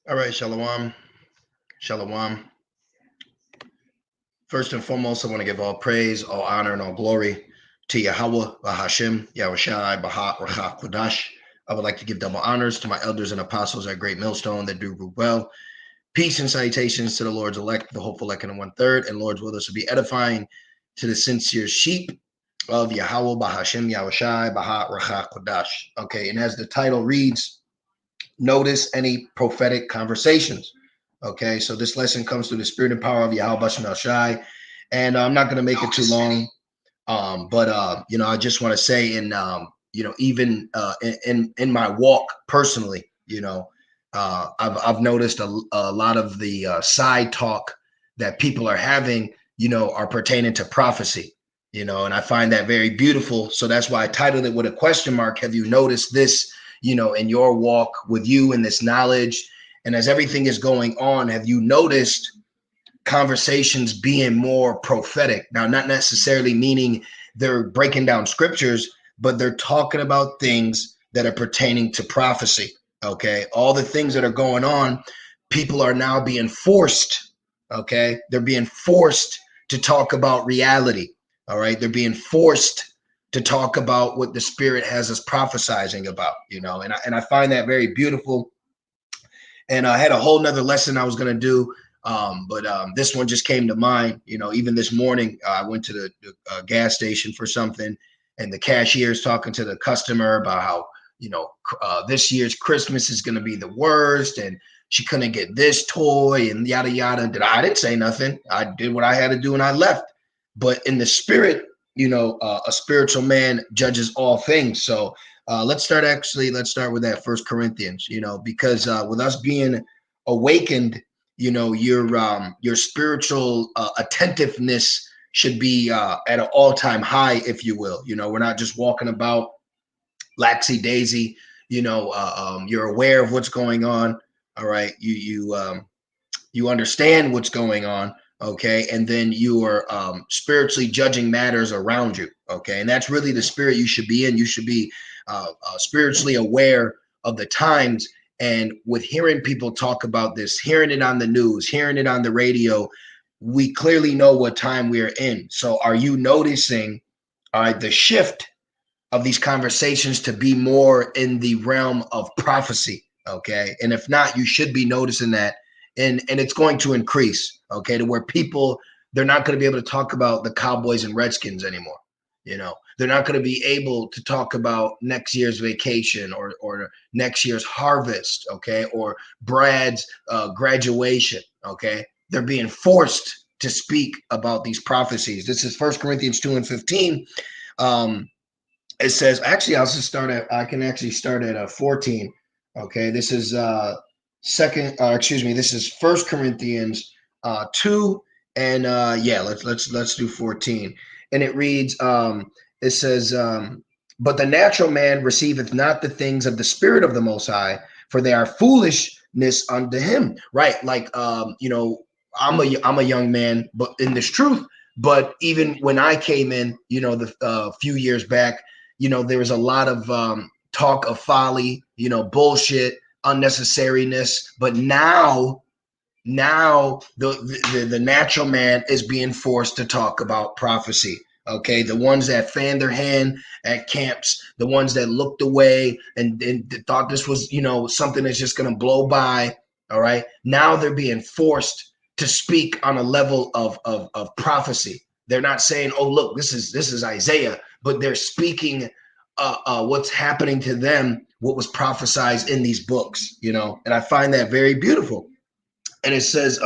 All right, Shalom. Shalom. First and foremost, I want to give all praise, all honor, and all glory to Yahweh, Bahashim, Yahushai, Baha, Rachak, Kodash. I would like to give double honors to my elders and apostles at Great Millstone that do rule well. Peace and salutations to the Lord's elect, the hopeful elect and 1/3, and Lord's will this will be edifying to the sincere sheep of Yahweh, Bahashim, Yahushai, Baha, Rachak, Kodash. Okay, and as the title reads, notice any prophetic conversations. Okay, so this lesson comes through the spirit and power of Yahweh Bashem El Shai, and I'm not going to make it too long. But I just want to say, even in my walk personally, I've noticed a lot of the side talk that people are having, are pertaining to prophecy, and I find that very beautiful. So that's why I titled it with a question mark. Have you noticed this, in your walk with you and this knowledge? And as everything is going on, have you noticed conversations being more prophetic? Now, not necessarily meaning they're breaking down scriptures, but they're talking about things that are pertaining to prophecy. Okay. All the things that are going on, people are now being forced. Okay. They're being forced to talk about reality. All right. They're being forced to talk about what the spirit has us prophesizing about, and I find that very beautiful. And I had a whole nother lesson I was going to do, but this one just came to mind. Even this morning, I went to the gas station for something, and the cashier is talking to the customer about how, this year's Christmas is going to be the worst, and she couldn't get this toy and yada, yada. And I didn't say nothing. I did what I had to do and I left. But in the spirit, a spiritual man judges all things. So let's start with that First Corinthians, because with us being awakened, your spiritual attentiveness should be at an all-time high, if you will. We're not just walking about laxy daisy. You're aware of what's going on. All right, you understand what's going on. Okay, and then you are spiritually judging matters around you. Okay, and that's really the spirit you should be in. You should be spiritually aware of the times. And with hearing people talk about this, hearing it on the news, hearing it on the radio, we clearly know what time we are in. So are you noticing the shift of these conversations to be more in the realm of prophecy? Okay, and if not, you should be noticing that, and it's going to increase. Okay, to where people, they're not going to be able to talk about the Cowboys and Redskins anymore. They're not going to be able to talk about next year's vacation or next year's harvest. Okay, or Brad's graduation. Okay, they're being forced to speak about these prophecies. This is First Corinthians 2:15. It says, actually, I can actually start at 14. Okay, this is this is First Corinthians 2, and let's do 14. And it reads, it says, but the natural man receiveth not the things of the spirit of the Most High, for they are foolishness unto him. Right, like I'm a young man, but in this truth. But even when I came in, the few years back, there was a lot of talk of folly, bullshit, unnecessariness. But now the natural man is being forced to talk about prophecy. Okay, the ones that fanned their hand at camps, the ones that looked away and thought this was, something that's just going to blow by. All right, now they're being forced to speak on a level of prophecy. They're not saying, "Oh, look, this is Isaiah," but they're speaking what's happening to them, what was prophesied in these books. And I find that very beautiful. And it says,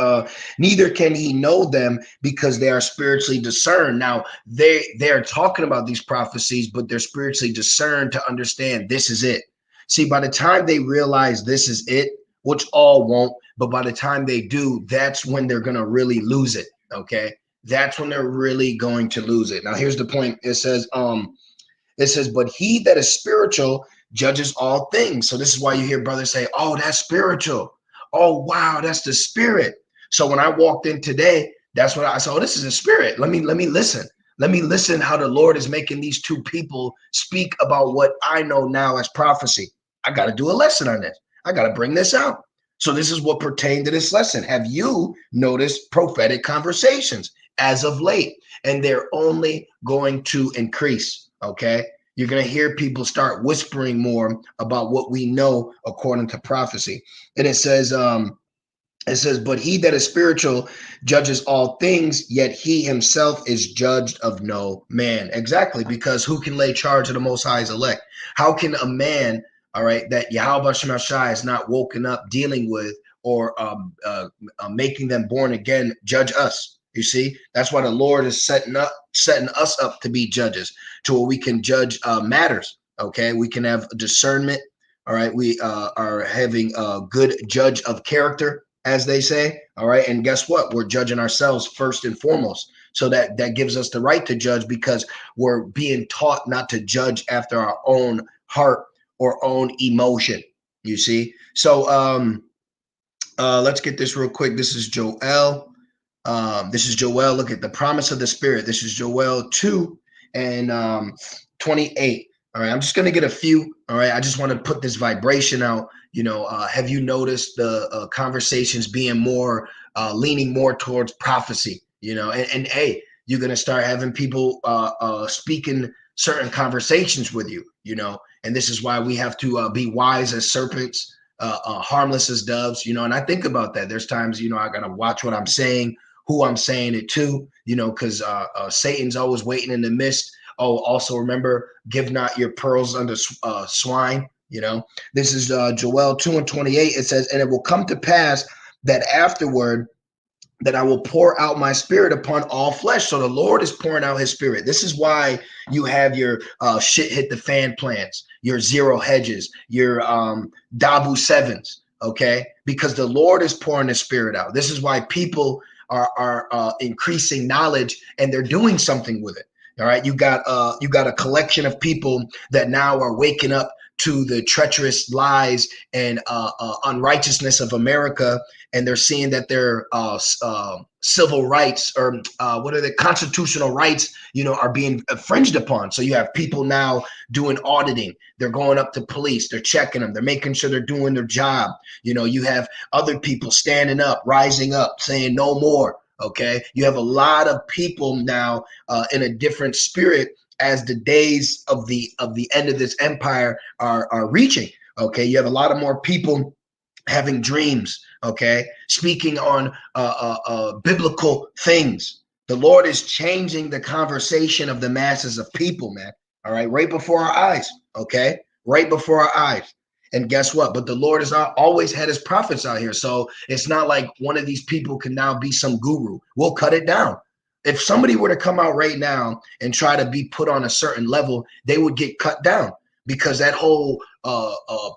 neither can he know them because they are spiritually discerned. Now, they're talking about these prophecies, but they're spiritually discerned to understand this is it. See, by the time they realize this is it, which all won't, but by the time they do, that's when they're going to really lose it. Okay, that's when they're really going to lose it. Now, here's the point. It says, but he that is spiritual judges all things. So this is why you hear brothers say, "Oh, that's spiritual. Oh, wow, that's the spirit." So when I walked in today, that's what I saw. Oh, this is a spirit. Let me listen. Let me listen how the Lord is making these two people speak about what I know now as prophecy. I got to do a lesson on this. I got to bring this out. So this is what pertained to this lesson. Have you noticed prophetic conversations as of late? And they're only going to increase. Okay. You're going to hear people start whispering more about what we know according to prophecy. And it says, but he that is spiritual judges all things, yet he himself is judged of no man. Exactly, because who can lay charge of the Most High's elect? How can a man, all right, that Yahweh Shem Shai is not woken up dealing with or making them born again, judge us? You see, that's why the Lord is setting us up to be judges, to where we can judge matters. Okay, we can have discernment. All right, we are having a good judge of character, as they say. All right. And guess what? We're judging ourselves first and foremost. So that gives us the right to judge, because we're being taught not to judge after our own heart or own emotion. You see? So let's get this real quick. This is Joel. This is Joel. Look at the promise of the Spirit. This is Joel 2 and 28. All right. I'm just going to get a few. All right. I just want to put this vibration out. Have you noticed the conversations being more leaning more towards prophecy? And hey, you're going to start having people speaking certain conversations with you, and this is why we have to be wise as serpents, harmless as doves, and I think about that. There's times, I got to watch what I'm saying, who I'm saying it to, because Satan's always waiting in the midst. Oh, also remember, give not your pearls unto swine. This is Joel 2 and 28. It says, and it will come to pass that afterward that I will pour out my spirit upon all flesh. So the Lord is pouring out his spirit. This is why you have your shit hit the fan plans, your zero hedges, your Dabu sevens, okay? Because the Lord is pouring his spirit out. This is why people are increasing knowledge, and they're doing something with it. All right, you got a collection of people that now are waking up to the treacherous lies and unrighteousness of America, and they're seeing that their civil rights, or what are the constitutional rights, are being infringed upon. So you have people now doing auditing. They're going up to police. They're checking them. They're making sure they're doing their job. You have other people standing up, rising up, saying no more. Okay, you have a lot of people now in a different spirit as the days of the end of this empire are reaching. Okay, you have a lot of more people having dreams, okay, speaking on biblical things. The Lord is changing the conversation of the masses of people, man. All right, right before our eyes, okay, right before our eyes. And guess what? But the Lord has always had his prophets out here. So it's not like one of these people can now be some guru. We'll cut it down. If somebody were to come out right now and try to be put on a certain level, they would get cut down, because that whole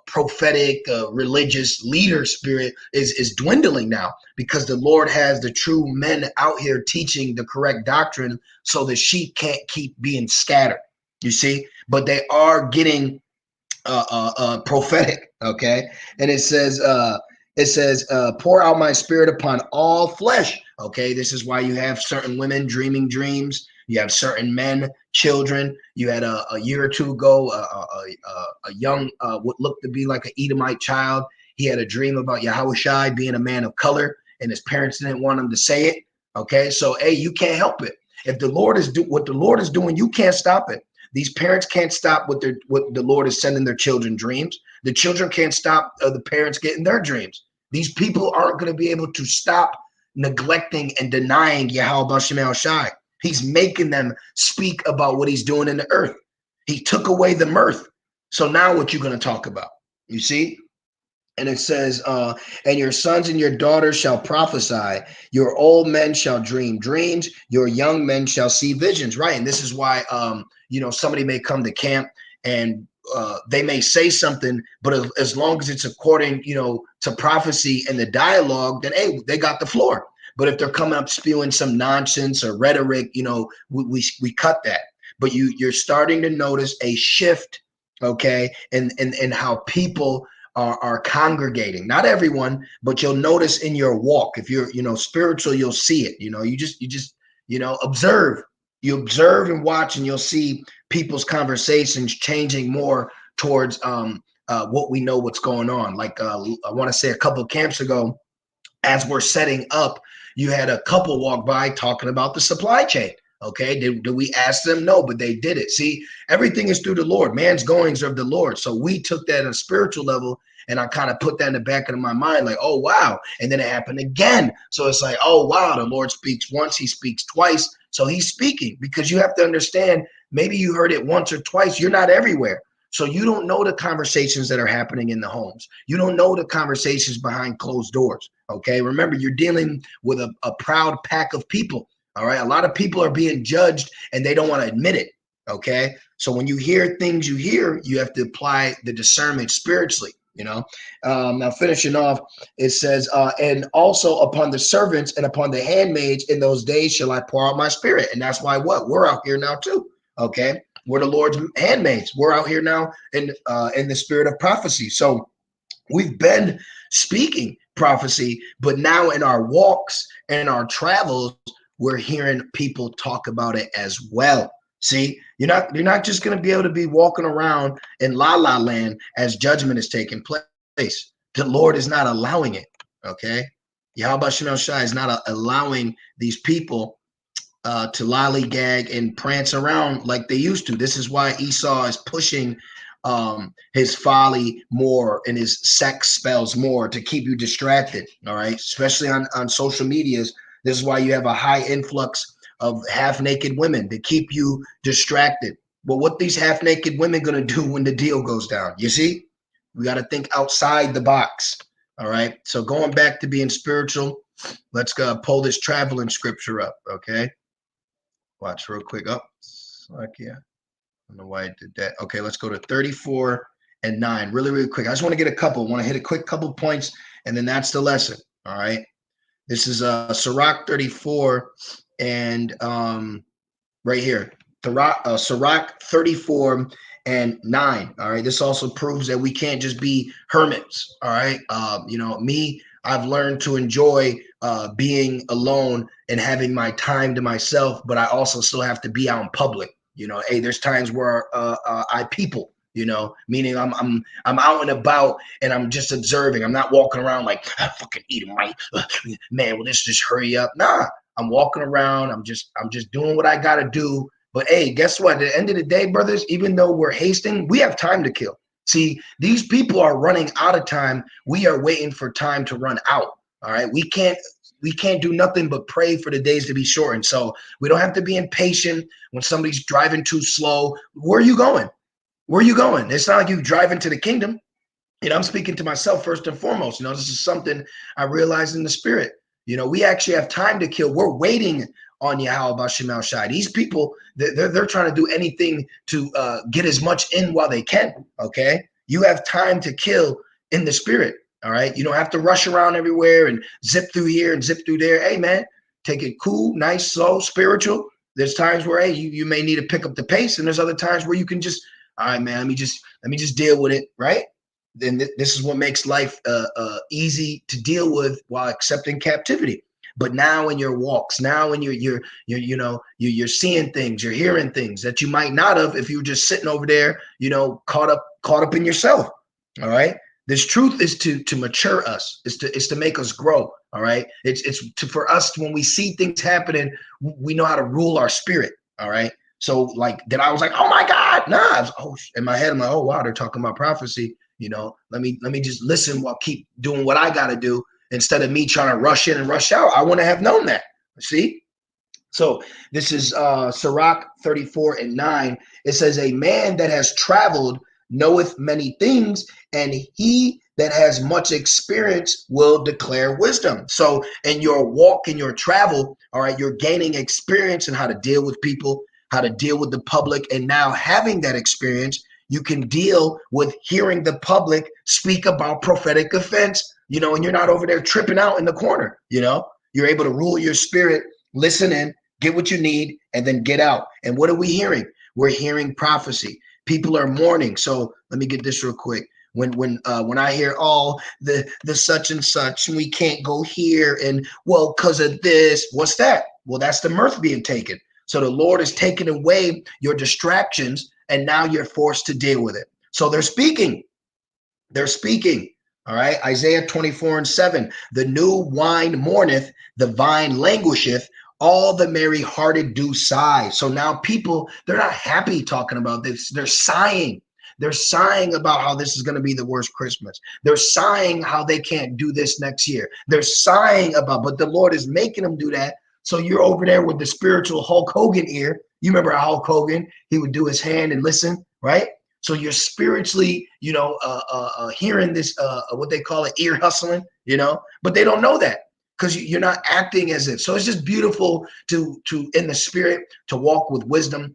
prophetic religious leader spirit is dwindling now, because the Lord has the true men out here teaching the correct doctrine, so the sheep can't keep being scattered. You see, but they are getting prophetic. Okay, and it says pour out my spirit upon all flesh. Okay, this is why you have certain women dreaming dreams. You have certain men, children. You had a year or two ago a young what looked to be like an Edomite child. He had a dream about Yahweh Shai being a man of color, and his parents didn't want him to say it. Okay, so hey, you can't help it. If the Lord is what the Lord is doing, you can't stop it. These parents can't stop what the Lord is sending their children dreams. The children can't stop the parents getting their dreams. These people aren't going to be able to stop neglecting and denying Yahweh Shem Shai. He's making them speak about what he's doing in the earth. He took away the mirth. So now what you going to talk about? You see? And it says, and your sons and your daughters shall prophesy, your old men shall dream dreams, your young men shall see visions. Right. And this is why, somebody may come to camp and they may say something, but as long as it's according, to prophecy and the dialogue, then, hey, they got the floor. But if they're coming up spewing some nonsense or rhetoric, we cut that. But you're starting to notice a shift, okay, in how people are congregating. Not everyone, but you'll notice in your walk, if you're spiritual, you'll see it. You just observe. You observe and watch, and you'll see people's conversations changing more towards what we know what's going on. Like I want to say a couple of camps ago, as we're setting up, you had a couple walk by talking about the supply chain. Okay, did we ask them? No, but they did it. See, everything is through the Lord. Man's goings are of the Lord. So we took that on a spiritual level, and I kind of put that in the back of my mind, like, oh wow. And then it happened again. So it's like, oh wow, the Lord speaks once, he speaks twice. So he's speaking, because you have to understand, maybe you heard it once or twice, you're not everywhere. So you don't know the conversations that are happening in the homes. You don't know the conversations behind closed doors. Okay. Remember, you're dealing with a proud pack of people. All right. A lot of people are being judged and they don't want to admit it. Okay. So when you hear things you hear, you have to apply the discernment spiritually. Now finishing off, it says, and also upon the servants and upon the handmaids in those days shall I pour out my spirit. And that's why we're out here now too. Okay. We're the Lord's handmaids. We're out here now in the spirit of prophecy. So we've been speaking prophecy, but now in our walks and our travels, we're hearing people talk about it as well. See, you're not just going to be able to be walking around in la la land as judgment is taking place. The Lord is not allowing it. Okay, Yahweh Shem Shai is not allowing these people to lollygag and prance around like they used to. This is why Esau is pushing his folly more and his sex spells more to keep you distracted. All right, especially on social medias. This is why you have a high influx of half-naked women to keep you distracted. But what these half-naked women going to do when the deal goes down? You see, we got to think outside the box. All right. So going back to being spiritual, let's go pull this traveling scripture up. Okay. Watch real quick. Oh, yeah. I don't know why I did that. Okay, let's go to 34 and 9. Really, really quick. I just want to get a couple. I want to hit a quick couple points, and then that's the lesson. All right. This is Sirach 34 and right here. Sirach 34 and 9. All right. This also proves that we can't just be hermits. All right. I've learned to enjoy being alone and having my time to myself, but I also still have to be out in public. Hey, there's times where I people, meaning I'm out and about and I'm just observing. I'm not walking around like I'm fucking eating right, man. Well, let's just hurry up. Nah, I'm walking around. I'm just doing what I gotta do. But hey, guess what? At the end of the day, brothers, even though we're hasting, we have time to kill. See, these people are running out of time. We are waiting for time to run out. All right, we can't do nothing but pray for the days to be shortened. So we don't have to be impatient when somebody's driving too slow. Where are you going? Where are you going? It's not like you driving to the kingdom. I'm speaking to myself first and foremost. This is something I realized in the spirit. We actually have time to kill. We're waiting on Yahweh Bashem Shai. These people, they're trying to do anything to get as much in while they can. Okay, you have time to kill in the spirit. All right, you don't have to rush around everywhere and zip through here and zip through there. Hey man, take it cool, nice, slow, spiritual. There's times where you may need to pick up the pace, and there's other times where you can just, all right, man, let me just deal with it, right? Then this is what makes life easy to deal with while accepting captivity. But now in your walks, now when you're seeing things, you're hearing things that you might not have if you were just sitting over there, caught up in yourself. All right. This truth is to mature us, is to make us grow. All right. It's for us when we see things happening, we know how to rule our spirit. All right. So like that, I was like, oh my God, nah. In my head, I'm like, oh wow, they're talking about prophecy. Let me just listen while keep doing what I got to do instead of me trying to rush in and rush out. I wouldn't have known that. See? So this is Sirach 34 and 9. It says, a man that has traveled knoweth many things, and he that has much experience will declare wisdom. So in your walk, in your travel, all right, you're gaining experience in how to deal with people, how to deal with the public. And now having that experience, you can deal with hearing the public speak about prophetic offense, and you're not over there tripping out in the corner. You're able to rule your spirit, listen in, get what you need, and then get out. And what are we hearing? We're hearing prophecy. People are mourning. So let me get this real quick. When I hear the such and such, we can't go here, and well, because of this, what's that? Well, that's the mirth being taken. So the Lord is taking away your distractions, and now you're forced to deal with it. So they're speaking. They're speaking. All right. Isaiah 24:7. The new wine mourneth, the vine languisheth, all the merry hearted do sigh. So now people, they're not happy talking about this. They're sighing. They're sighing about how this is going to be the worst Christmas. They're sighing how they can't do this next year. They're sighing about, but the Lord is making them do that. So you're over there with the spiritual Hulk Hogan ear. You remember Hulk Hogan? He would do his hand and listen, right? So you're spiritually, hearing this, what they call it, ear hustling, but they don't know that because you're not acting as if. So it's just beautiful to in the spirit to walk with wisdom,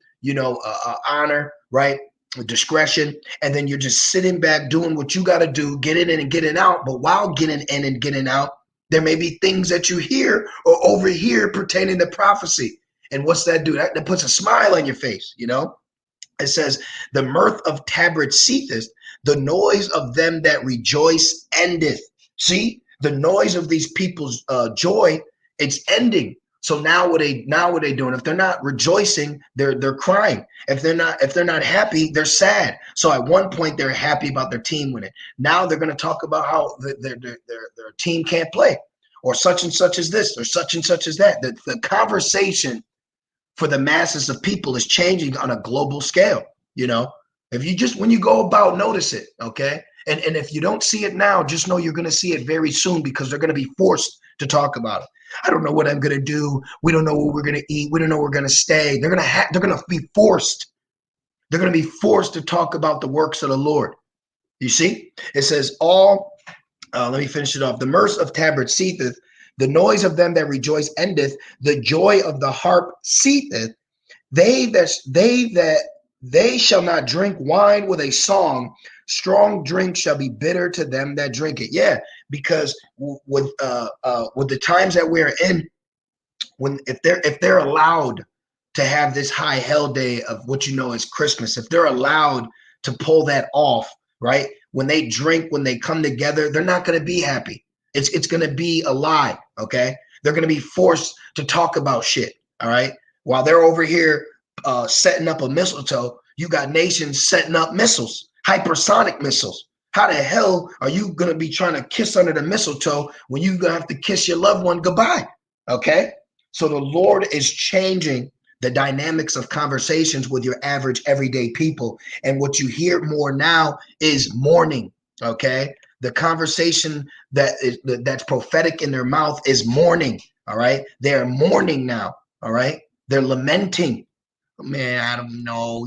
honor, right, discretion, and then you're just sitting back doing what you got to do, getting in and getting out. But while getting in and getting out, there may be things that you hear or overhear pertaining to prophecy. And what's that do? That puts a smile on your face, It says, the mirth of Tabret ceaseth, the noise of them that rejoice endeth. See, the noise of these people's joy, it's ending. So now what are they doing? If they're not rejoicing, they're crying. If they're not happy, they're sad. So at one point they're happy about their team winning. Now they're going to talk about how their team can't play, or such and such as this, or such and such as that. The conversation for the masses of people is changing on a global scale. If you just, when you go about, notice it. Okay. And if you don't see it now, just know you're going to see it very soon, because they're going to be forced to talk about it. I don't know what I'm going to do. We don't know what we're going to eat. We don't know where we're going to stay. They're going to be forced. They're going to be forced to talk about the works of the Lord. You see, it says let me finish it off. The mirth of Tabret ceaseth, the noise of them that rejoice endeth, the joy of the harp ceaseth. They shall not drink wine with a song. Strong drink shall be bitter to them that drink it. Yeah, because with the times that we're in, if they're allowed to have this high hell day of what is Christmas, if they're allowed to pull that off, right? When they drink, when they come together, they're not going to be happy. It's going to be a lie. Okay, they're going to be forced to talk about shit. All right, while they're over here setting up a mistletoe, you got nations setting up missiles, hypersonic missiles. How the hell are you going to be trying to kiss under the mistletoe when you're going to have to kiss your loved one goodbye? Okay, so the Lord is changing the dynamics of conversations with your average everyday people. And what you hear more now is mourning. Okay, the conversation that's prophetic in their mouth is mourning. All right, they're mourning now. All right, they're lamenting. Man, I don't know,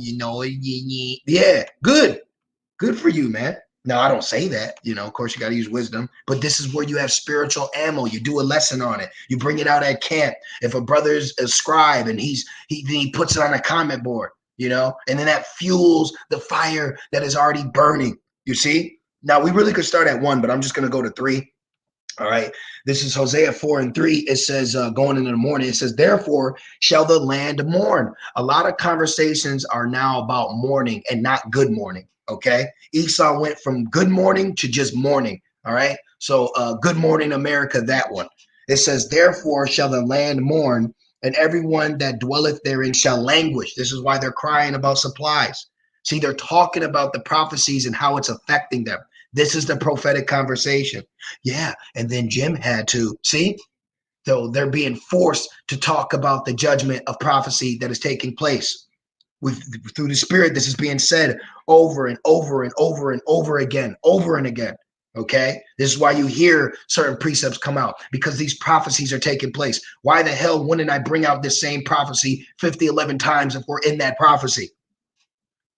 yeah, good for you, man. No, I don't say that. Of course, you got to use wisdom, but this is where you have spiritual ammo. You do a lesson on it. You bring it out at camp. If a brother's a scribe and he puts it on a comment board, and then that fuels the fire that is already burning. You see? Now we really could start at 1, but I'm just going to go to 3. All right. This is Hosea 4:3. It says, going into the morning, it says, therefore shall the land mourn. A lot of conversations are now about mourning and not good morning. Okay. Esau went from good morning to just mourning. All right. So good morning, America, that one. It says, therefore shall the land mourn, and everyone that dwelleth therein shall languish. This is why they're crying about supplies. See, they're talking about the prophecies and how it's affecting them. This is the prophetic conversation. Yeah. And then Jim had to see, so they're being forced to talk about the judgment of prophecy that is taking place. Through the Spirit, this is being said over and over and over and over again, over and again. Okay. This is why you hear certain precepts come out, because these prophecies are taking place. Why the hell wouldn't I bring out this same prophecy 11 times if we're in that prophecy?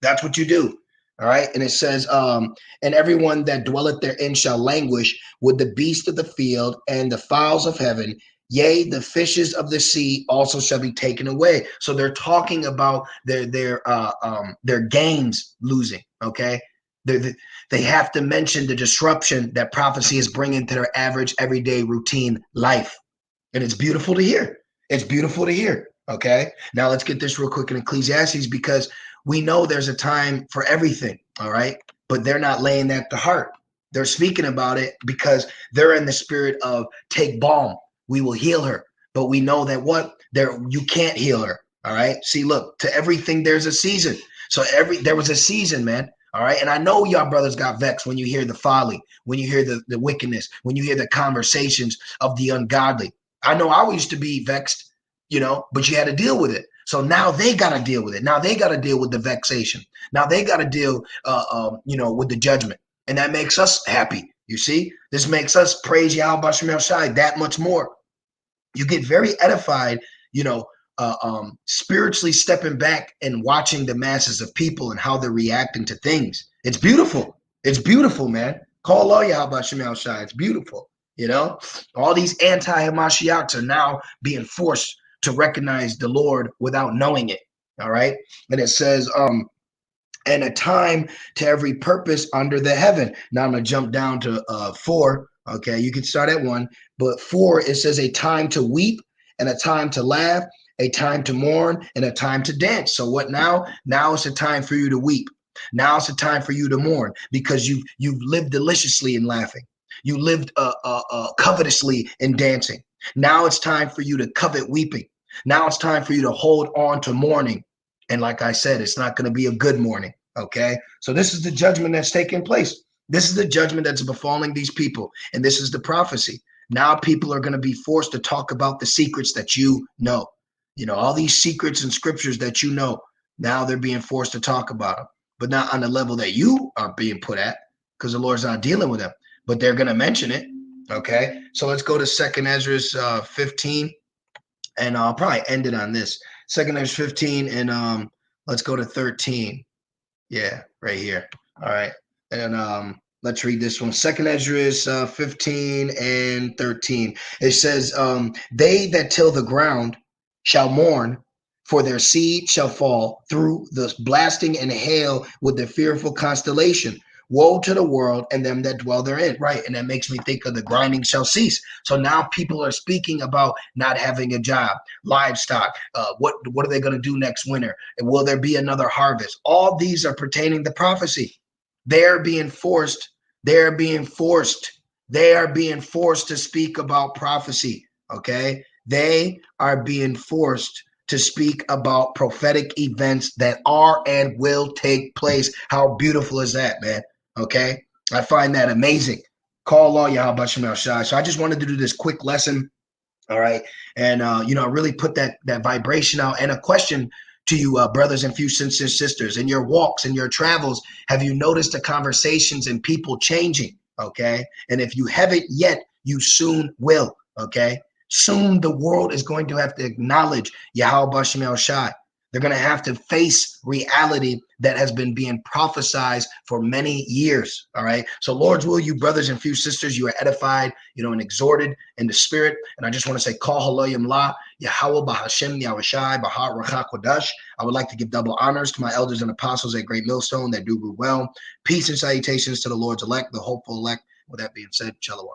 That's what you do. All right. And it says, and everyone that dwelleth therein shall languish with the beast of the field and the fowls of heaven. Yea, the fishes of the sea also shall be taken away. So they're talking about their gains losing. Okay. They have to mention the disruption that prophecy is bringing to their average everyday routine life. And it's beautiful to hear. It's beautiful to hear. Okay. Now let's get this real quick in Ecclesiastes, because we know there's a time for everything. All right. But they're not laying that to heart. They're speaking about it because they're in the spirit of take balm. We will heal her. But we know that you can't heal her. All right. See, look, to everything there's a season. So there was a season, man. All right. And I know y'all brothers got vexed when you hear the folly, when you hear the wickedness, when you hear the conversations of the ungodly. I know I used to be vexed, but you had to deal with it. So now they got to deal with it. Now they got to deal with the vexation. Now they got to deal, with the judgment. And that makes us happy. You see, this makes us praise Yahweh Shem Shai that much more. You get very edified, spiritually stepping back and watching the masses of people and how they're reacting to things. It's beautiful. It's beautiful, man. Call all Yahweh Shem Shai. It's beautiful. All these anti-Hamashiachs are now being forced to recognize the Lord without knowing it. All right. And it says, and a time to every purpose under the heaven. Now I'm going to jump down to 4. Okay, you can start at 1, but 4, it says a time to weep and a time to laugh, a time to mourn and a time to dance. So what now? Now it's a time for you to weep. Now it's a time for you to mourn because you've lived deliciously in laughing. You lived covetously in dancing. Now it's time for you to covet weeping. Now it's time for you to hold on to mourning. And like I said, it's not going to be a good morning. Okay. So this is the judgment that's taking place. This is the judgment that's befalling these people. And this is the prophecy. Now people are going to be forced to talk about the secrets that you know. All these secrets and scriptures that you know. Now they're being forced to talk about them, but not on the level that you are being put at because the Lord's not dealing with them, but they're going to mention it. Okay. So let's go to 2nd Ezra 15. And I'll probably end it on this. 2nd Ezra 15, and let's go to 13. Yeah, right here. All right. And let's read this one. 2nd Ezra 15 and 13. It says, they that till the ground shall mourn, for their seed shall fall through the blasting and hail with the fearful constellation. Woe to the world and them that dwell therein. Right. And that makes me think of the grinding shall cease. So now people are speaking about not having a job, livestock. What are they going to do next winter? And will there be another harvest? All these are pertaining to prophecy. They're being forced. They're being forced. They are being forced to speak about prophecy. Okay. They are being forced to speak about prophetic events that are and will take place. How beautiful is that, man? Okay. I find that amazing. Call all Yahweh Shem Shai. So I just wanted to do this quick lesson. All right. And, really put that vibration out and a question to you, brothers and few sisters, in your walks and your travels. Have you noticed the conversations and people changing? Okay. And if you haven't yet, you soon will. Okay. Soon the world is going to have to acknowledge Yahweh Shem Shai. They're going to have to face reality that has been being prophesied for many years. All right. So, Lord's will, you brothers and few sisters, you are edified, and exhorted in the spirit. And I just want to say, Call Haloyim La, Yahweh Bahashem, Yahushai, Bahat Rachak Kodash. I would like to give double honors to my elders and apostles at Great Millstone that do well. Peace and salutations to the Lord's elect, the hopeful elect. With that being said, Shalom.